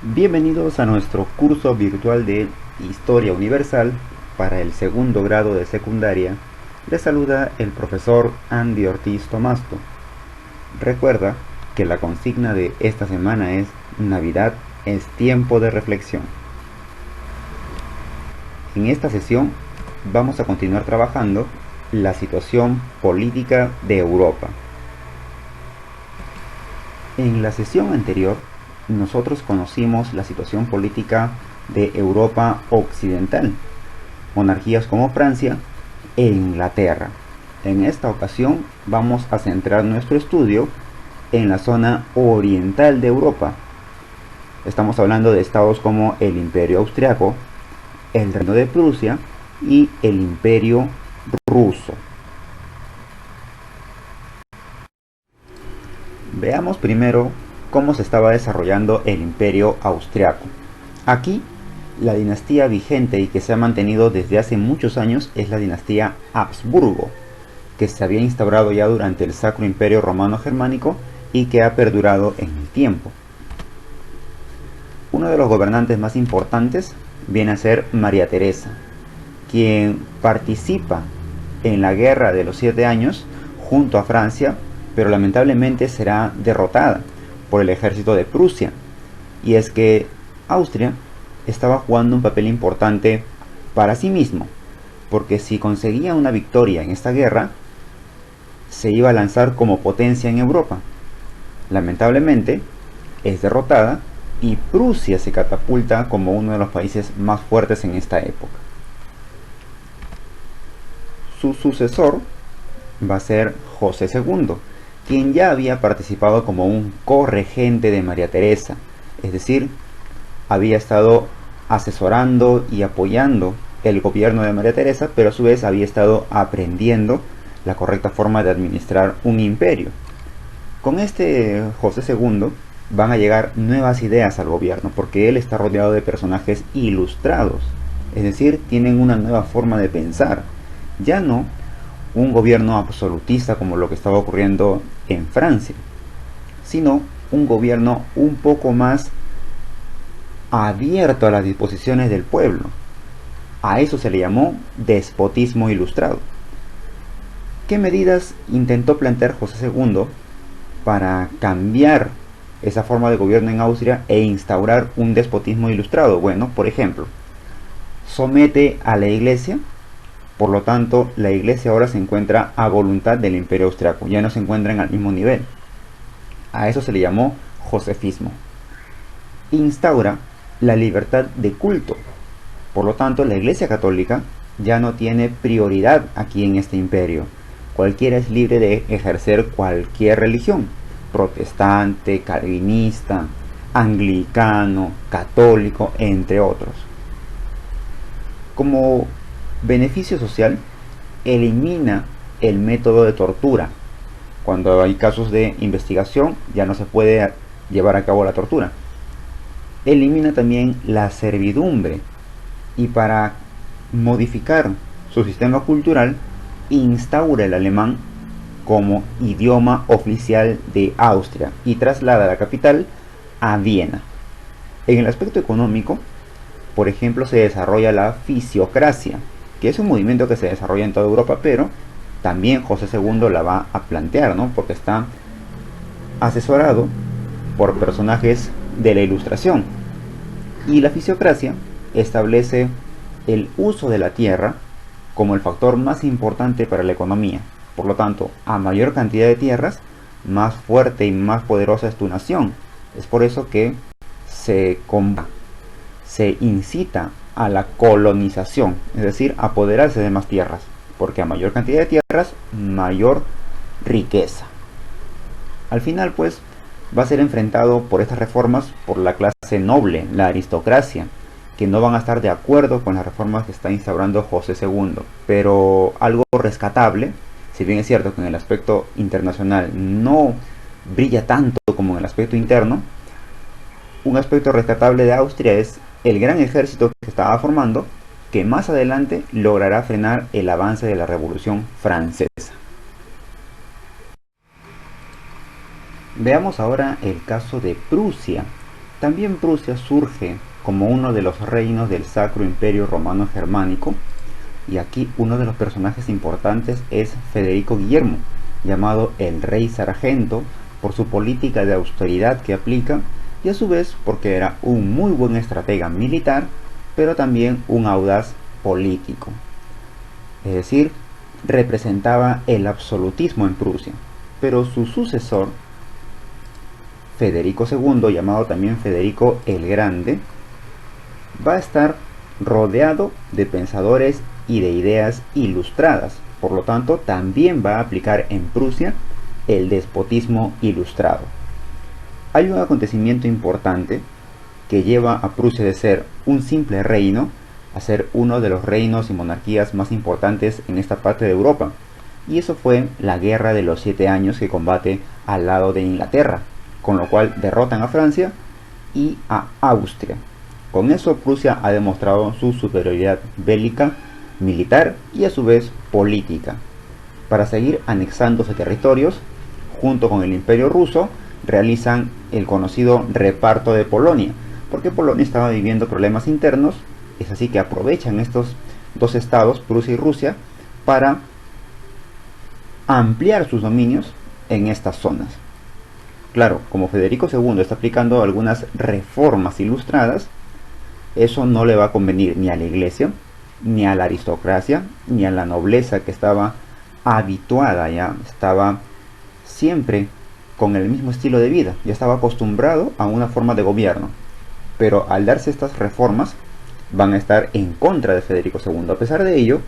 Bienvenidos a nuestro curso virtual de Historia Universal para el segundo grado de secundaria. Les saluda el profesor Andy Ortiz Tomasto. Recuerda que la consigna de esta semana es Navidad es tiempo de reflexión. En esta sesión vamos a continuar trabajando la situación política de Europa. En la sesión anterior nosotros conocimos la situación política de Europa occidental, monarquías como Francia e Inglaterra. En esta ocasión vamos a centrar nuestro estudio en la zona oriental de Europa. Estamos hablando de estados como el Imperio Austriaco, el Reino de Prusia y el Imperio Ruso. Veamos primero cómo se estaba desarrollando el Imperio Austriaco. Aquí, la dinastía vigente y que se ha mantenido desde hace muchos años es la dinastía Habsburgo, que se había instaurado ya durante el Sacro Imperio Romano Germánico y que ha perdurado en el tiempo. Uno de los gobernantes más importantes viene a ser María Teresa, quien participa en la Guerra de los 7 años junto a Francia, pero lamentablemente será derrotada por el ejército de Prusia. Y es que Austria estaba jugando un papel importante para sí mismo, porque si conseguía una victoria en esta guerra, se iba a lanzar como potencia en Europa. Lamentablemente, es derrotada y Prusia se catapulta como uno de los países más fuertes en esta época. Su sucesor va a ser José II, quien ya había participado como un corregente de María Teresa, es decir, había estado asesorando y apoyando el gobierno de María Teresa, pero a su vez había estado aprendiendo la correcta forma de administrar un imperio. Con este José II van a llegar nuevas ideas al gobierno, porque él está rodeado de personajes ilustrados, es decir, tienen una nueva forma de pensar, ya no un gobierno absolutista como lo que estaba ocurriendo en Francia, sino un gobierno un poco más abierto a las disposiciones del pueblo. A eso se le llamó despotismo ilustrado. ¿Qué medidas intentó plantear José II para cambiar esa forma de gobierno en Austria e instaurar un despotismo ilustrado? Bueno, por ejemplo, somete a la iglesia. Por lo tanto, la iglesia ahora se encuentra a voluntad del Imperio Austriaco, ya no se encuentran al mismo nivel. A eso se le llamó josefismo. Instaura la libertad de culto. Por lo tanto, la iglesia católica ya no tiene prioridad aquí en este imperio. Cualquiera es libre de ejercer cualquier religión, protestante, calvinista, anglicano, católico, entre otros. Como beneficio social, elimina el método de tortura. Cuando hay casos de investigación, ya no se puede llevar a cabo la tortura. Elimina también la servidumbre y para modificar su sistema cultural, instaura el alemán como idioma oficial de Austria y traslada la capital a Viena. En el aspecto económico, por ejemplo, se desarrolla la fisiocracia, que es un movimiento que se desarrolla en toda Europa, pero también José II la va a plantear, ¿no? Porque está asesorado por personajes de la Ilustración. Y la fisiocracia establece el uso de la tierra como el factor más importante para la economía. Por lo tanto, a mayor cantidad de tierras, más fuerte y más poderosa es tu nación. Es por eso que se incita a la colonización, es decir, apoderarse de más tierras, porque a mayor cantidad de tierras, mayor riqueza. Al final, pues, va a ser enfrentado por estas reformas por la clase noble, la aristocracia, que no van a estar de acuerdo con las reformas que está instaurando José II. Pero algo rescatable, si bien es cierto que en el aspecto internacional no brilla tanto como en el aspecto interno, un aspecto rescatable de Austria es el gran ejército que estaba formando, que más adelante logrará frenar el avance de la Revolución Francesa. Veamos ahora el caso de Prusia, También Prusia surge como uno de los reinos del Sacro Imperio Romano Germánico, y aquí uno de los personajes importantes es Federico Guillermo, llamado el Rey Sargento, por su política de austeridad que aplica, y a su vez porque era un muy buen estratega militar, pero también un audaz político. Es decir, representaba el absolutismo en Prusia, pero su sucesor, Federico II, llamado también Federico el Grande, va a estar rodeado de pensadores y de ideas ilustradas. Por lo tanto, también va a aplicar en Prusia el despotismo ilustrado. Hay un acontecimiento importante que lleva a Prusia de ser un simple reino a ser uno de los reinos y monarquías más importantes en esta parte de Europa. Y eso fue la Guerra de los 7 años que combate al lado de Inglaterra, con lo cual derrotan a Francia y a Austria. Con eso Prusia ha demostrado su superioridad bélica, militar y a su vez política. Para seguir anexándose territorios, junto con el Imperio Ruso, realizan el conocido reparto de Polonia, porque Polonia estaba viviendo problemas internos. Es así que aprovechan estos dos estados, Prusia y Rusia, para ampliar sus dominios en estas zonas. Claro, como Federico II está aplicando algunas reformas ilustradas, eso no le va a convenir ni a la iglesia, ni a la aristocracia, ni a la nobleza que estaba habituada, ya estaba siempre con el mismo estilo de vida, ya estaba acostumbrado a una forma de gobierno. Pero al darse estas reformas, van a estar en contra de Federico II. A pesar de ello,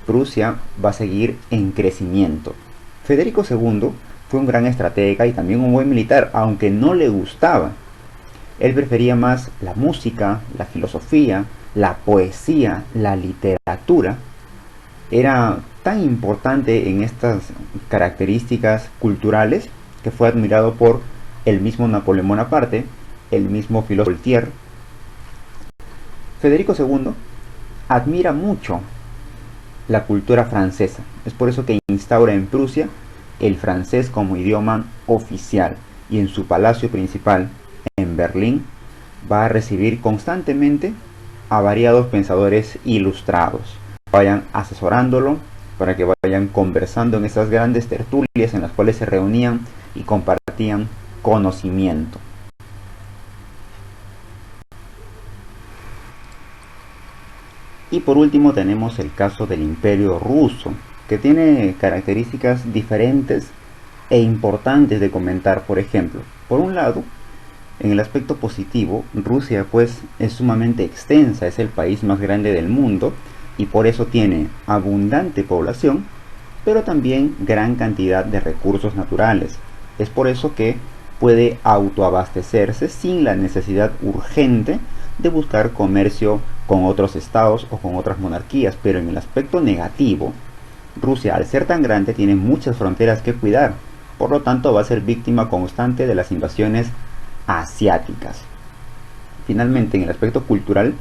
Prusia va a seguir en crecimiento. Federico II fue un gran estratega y también un buen militar, aunque no le gustaba. Él prefería más la música, la filosofía, la poesía, la literatura. Era tan importante en estas características culturales que fue admirado por el mismo Napoleón Bonaparte, el mismo filósofo Voltaire. Federico II admira mucho la cultura francesa. Es por eso que instaura en Prusia el francés como idioma oficial, y en su palacio principal en Berlín va a recibir constantemente a variados pensadores ilustrados. Vayan asesorándolo para que vayan conversando en esas grandes tertulias en las cuales se reunían y compartían conocimiento. Y por último tenemos el caso del Imperio Ruso, que tiene características diferentes e importantes de comentar. Por ejemplo, por un lado, en el aspecto positivo, Rusia pues es sumamente extensa, es el país más grande del mundo y por eso tiene abundante población, pero también gran cantidad de recursos naturales. Es por eso que puede autoabastecerse sin la necesidad urgente de buscar comercio con otros estados o con otras monarquías. Pero en el aspecto negativo, Rusia, al ser tan grande, tiene muchas fronteras que cuidar, por lo tanto va a ser víctima constante de las invasiones asiáticas. Finalmente, en el aspecto cultural,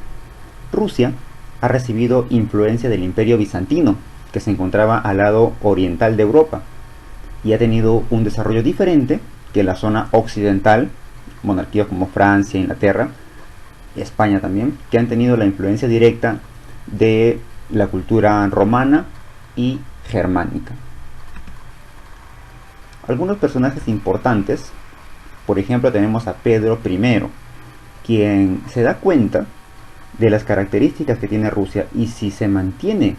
Rusia ha recibido influencia del Imperio Bizantino, que se encontraba al lado oriental de Europa, y ha tenido un desarrollo diferente que la zona occidental, monarquías como Francia, Inglaterra, España también, que han tenido la influencia directa de la cultura romana y germánica. Algunos personajes importantes, por ejemplo tenemos a Pedro I, quien se da cuenta de las características que tiene Rusia, y si se mantiene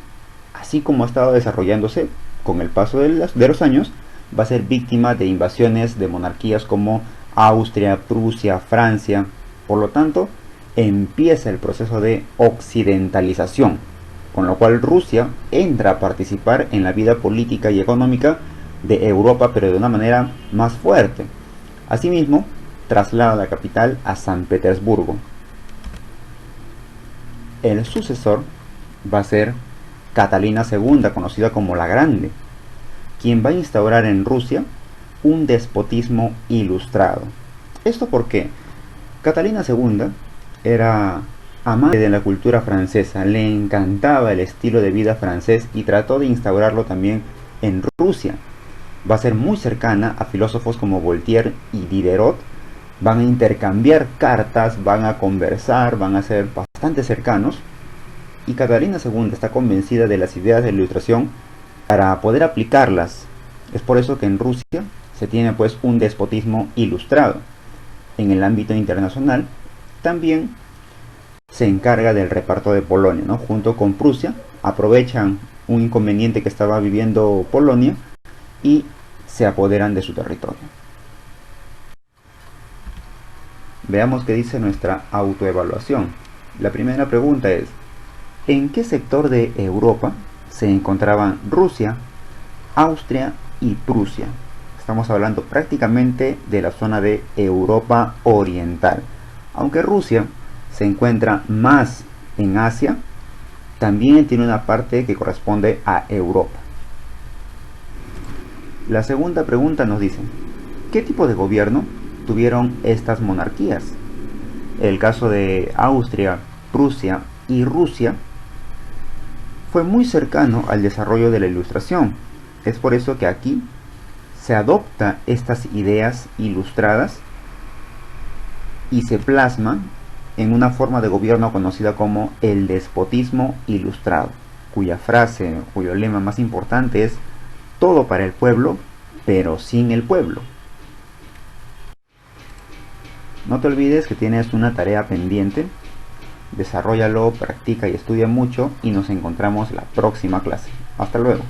así como ha estado desarrollándose con el paso de los años, va a ser víctima de invasiones de monarquías como Austria, Prusia, Francia. Por lo tanto, empieza el proceso de occidentalización, con lo cual Rusia entra a participar en la vida política y económica de Europa, pero de una manera más fuerte. Asimismo, traslada la capital a San Petersburgo. El sucesor va a ser Catalina II, conocida como la Grande, quien va a instaurar en Rusia un despotismo ilustrado. ¿Esto por qué? Catalina II era amante de la cultura francesa, le encantaba el estilo de vida francés y trató de instaurarlo también en Rusia. Va a ser muy cercana a filósofos como Voltaire y Diderot, van a intercambiar cartas, van a conversar, van a ser bastante cercanos. Y Catalina II está convencida de las ideas de la Ilustración para poder aplicarlas. Es por eso que en Rusia se tiene pues un despotismo ilustrado. En el ámbito internacional también se encarga del reparto de Polonia, ¿no? Junto con Prusia aprovechan un inconveniente que estaba viviendo Polonia y se apoderan de su territorio. Veamos qué dice nuestra autoevaluación. La primera pregunta es: ¿en qué sector de Europa se encontraban Rusia, Austria y Prusia? Estamos hablando prácticamente de la zona de Europa Oriental. Aunque Rusia se encuentra más en Asia, también tiene una parte que corresponde a Europa. La segunda pregunta nos dice: ¿qué tipo de gobierno tuvieron estas monarquías? El caso de Austria, Prusia y Rusia fue muy cercano al desarrollo de la Ilustración. Es por eso que aquí se adopta estas ideas ilustradas y se plasman en una forma de gobierno conocida como el despotismo ilustrado, cuya frase, cuyo lema más importante es: todo para el pueblo, pero sin el pueblo. No te olvides que tienes una tarea pendiente. Desarróllalo, practica y estudia mucho y nos encontramos la próxima clase. Hasta luego.